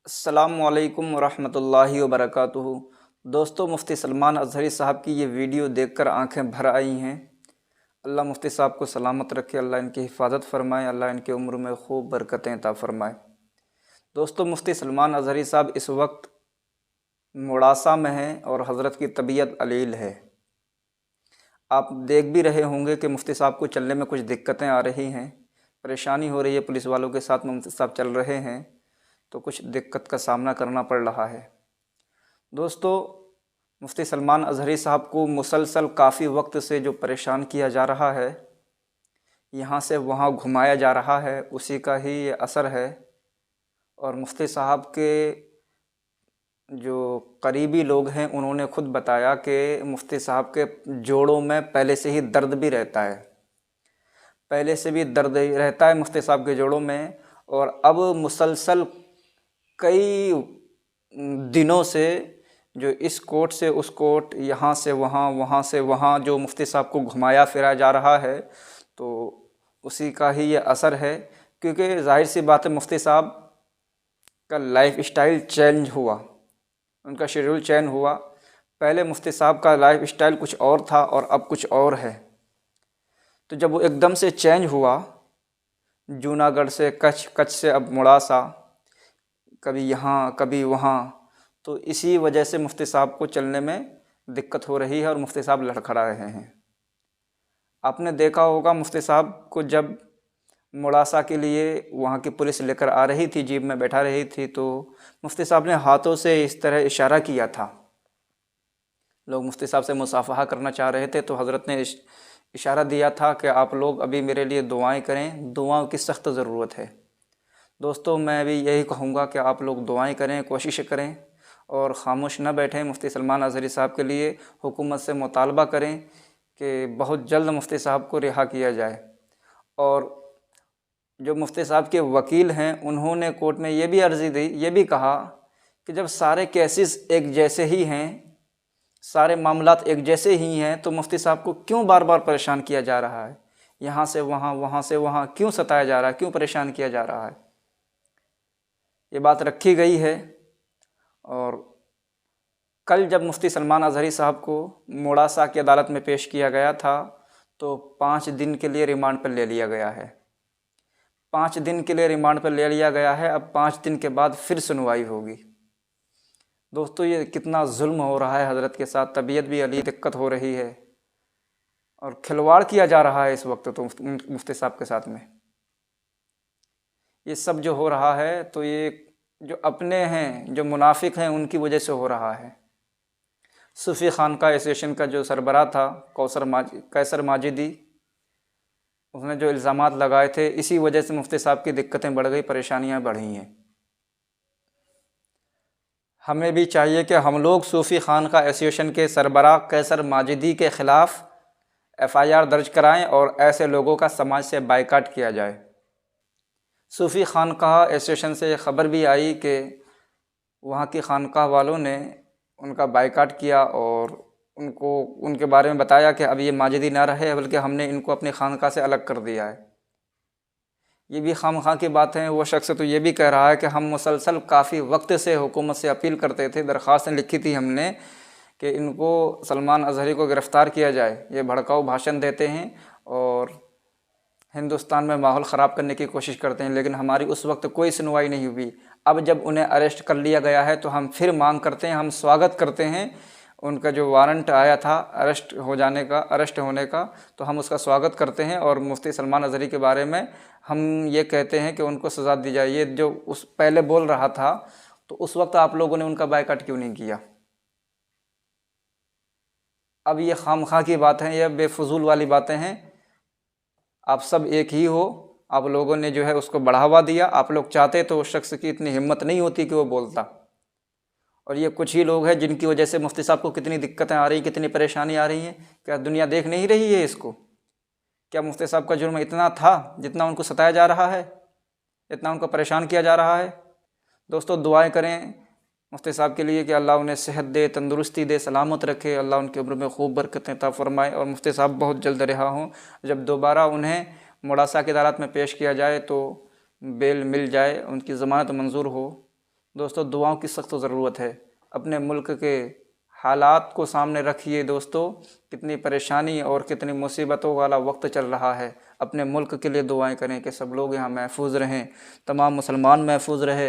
अस्सलामुअलैकुम वरहमतुल्लाहि वबरकातुहू। दोस्तों, मुफ्ती सलमान अज़हरी साहब की ये वीडियो देखकर आंखें भर आई हैं। अल्लाह मुफ्ती साहब को सलामत रखे, अल्लाह इनकी हिफाजत फरमाए, अल्लाह इनकी उम्र में खूब बरकतें अता फरमाए। दोस्तों, मुफ्ती सलमान अज़हरी साहब इस वक्त मुड़ासा में हैं और हज़रत की तबीयत अलील है। आप देख भी रहे होंगे कि मुफ्ती साहब को चलने में कुछ दिक्कतें आ रही हैं, परेशानी हो रही है। पुलिस वालों के साथ मुफ्ती साहब चल रहे हैं तो कुछ दिक्कत का सामना करना पड़ रहा है। दोस्तों, मुफ्ती सलमान अज़हरी साहब को मुसलसल काफ़ी वक्त से जो परेशान किया जा रहा है, यहाँ से वहाँ घुमाया जा रहा है, उसी का ही ये असर है। और मुफ्ती साहब के जो करीबी लोग हैं उन्होंने खुद बताया कि मुफ्ती साहब के जोड़ों में पहले से ही दर्द भी रहता है, पहले से भी दर्द रहता है मुफ्ती साहब के जोड़ों में। और अब मुसलसल कई दिनों से जो इस कोर्ट से उस कोर्ट, यहाँ से वहाँ, वहाँ से वहाँ जो मुफ्ती साहब को घुमाया फिराया जा रहा है, तो उसी का ही ये असर है। क्योंकि जाहिर सी बात है, मुफ्ती साहब का लाइफ स्टाइल चेंज हुआ, उनका शेड्यूल चेंज हुआ। पहले मुफ्ती साहब का लाइफ स्टाइल कुछ और था और अब कुछ और है। तो जब वो एकदम से चेंज हुआ, जूनागढ़ से कच्छ, कच्छ से अब मुड़ासा, कभी यहाँ कभी वहाँ, तो इसी वजह से मुफ्ती साहब को चलने में दिक्कत हो रही है और मुफ्ती साहब लड़खड़ा रहे हैं। आपने देखा होगा मुफ्ती साहब को जब मुड़ासा के लिए वहाँ की पुलिस लेकर आ रही थी, जीप में बैठा रही थी, तो मुफ्ती साहब ने हाथों से इस तरह इशारा किया था। लोग मुफ्ती साहब से मुसाफहा करना चाह रहे थे तो हज़रत ने इशारा दिया था कि आप लोग अभी मेरे लिए दुआएं करें, दुआओं की सख्त ज़रूरत है। दोस्तों, मैं भी यही कहूँगा कि आप लोग दुआएं करें, कोशिश करें और ख़ामोश न बैठें। मुफ्ती सलमान अज़हरी साहब के लिए हुकूमत से मुतालबा करें कि बहुत जल्द मुफ्ती साहब को रिहा किया जाए। और जो मुफ्ती साहब के वकील हैं, उन्होंने कोर्ट में ये भी अर्ज़ी दी, ये भी कहा कि जब सारे केसेस एक जैसे ही हैं, सारे मामलात एक जैसे ही हैं, तो मुफ्ती साहब को क्यों बार बार परेशान किया जा रहा है, यहाँ से वहाँ, वहाँ से वहाँ क्यों सताया जा रहा है, क्यों परेशान किया जा रहा है। ये बात रखी गई है। और कल जब मुफ्ती सलमान अज़हरी साहब को मुड़ासा की अदालत में पेश किया गया था, तो 5 दिन के लिए रिमांड पर ले लिया गया है। 5 दिन के लिए रिमांड पर ले लिया गया है। अब 5 दिन के बाद फिर सुनवाई होगी। दोस्तों, ये कितना जुल्म हो रहा है हज़रत के साथ, तबीयत भी अली, दिक्कत हो रही है और खिलवाड़ किया जा रहा है इस वक्त तो मुफ्ती साहब के साथ में। ये सब जो हो रहा है, तो ये जो अपने हैं, जो मुनाफिक हैं, उनकी वजह से हो रहा है। सूफ़ी खानका एसोसिएशन का जो सरबराह था कैसर माजिदी, उसने जो इल्ज़ामात लगाए थे, इसी वजह से मुफ्ती साहब की दिक्कतें बढ़ गई, परेशानियां बढ़ी हैं। हमें भी चाहिए कि हम लोग सूफ़ी खानका एसोसिएशन के सरबराह कैसर माजिदी के ख़िलाफ़ FIR दर्ज कराएं और ऐसे लोगों का समाज से बायकाट किया जाए। सूफ़ी खानका एसोसिएशन से ख़बर भी आई कि वहाँ की खानका वालों ने उनका बायकाट किया और उनको उनके बारे में बताया कि अब ये माजिदी ना रहे, बल्कि हमने इनको अपनी खानका से अलग कर दिया है। ये भी खामखा की बात है। वो शख्स तो ये भी कह रहा है कि हम मुसलसल काफ़ी वक्त से हुकूमत से अपील करते थे, दरख्वास्त लिखी थी हमने कि इनको सलमान अज़हरी को गिरफ़्तार किया जाए। ये भड़काऊ भाषण देते हैं और हिंदुस्तान में माहौल ख़राब करने की कोशिश करते हैं, लेकिन हमारी उस वक्त कोई सुनवाई नहीं हुई। अब जब उन्हें अरेस्ट कर लिया गया है तो हम फिर मांग करते हैं, हम स्वागत करते हैं उनका जो वारंट आया था अरेस्ट होने का, तो हम उसका स्वागत करते हैं। और मुफ्ती सलमान अज़हरी के बारे में हम ये कहते हैं कि उनको सज़ा दी जाए। ये जो उस पहले बोल रहा था, तो उस वक्त आप लोगों ने उनका बायकाट क्यों नहीं किया? अब ये खामखा की बात है, ये बेफजूल वाली बातें हैं। आप सब एक ही हो, आप लोगों ने जो है उसको बढ़ावा दिया। आप लोग चाहते तो उस शख्स की इतनी हिम्मत नहीं होती कि वो बोलता। और ये कुछ ही लोग हैं जिनकी वजह से मुफ्ती साहब को कितनी दिक्कतें आ रही, कितनी परेशानी आ रही हैं। क्या दुनिया देख नहीं रही है इसको? क्या मुफ्ती साहब का जुर्म इतना था जितना उनको सताया जा रहा है, इतना उनको परेशान किया जा रहा है? दोस्तों, दुआएं करें मुफ्ती साहब के लिए कि अल्लाह उन्हें सेहत दे, तंदुरुस्ती दे, सलामत रखे, अल्लाह उनकी उम्र में खूब बरकतें अता फरमाए और मुफ्ती साहब बहुत जल्द रिहा हों। जब दोबारा उन्हें मुड़ासा की अदालत में पेश किया जाए तो बेल मिल जाए, उनकी ज़मानत मंजूर हो। दोस्तों दुआओं की सख्त ज़रूरत है। अपने मुल्क के हालात को सामने रखिए दोस्तों, कितनी परेशानी और कितनी मुसीबतों वाला वक्त चल रहा है। अपने मुल्क के लिए दुआएं करें कि सब लोग यहाँ महफूज रहें, तमाम मुसलमान महफूज रहे।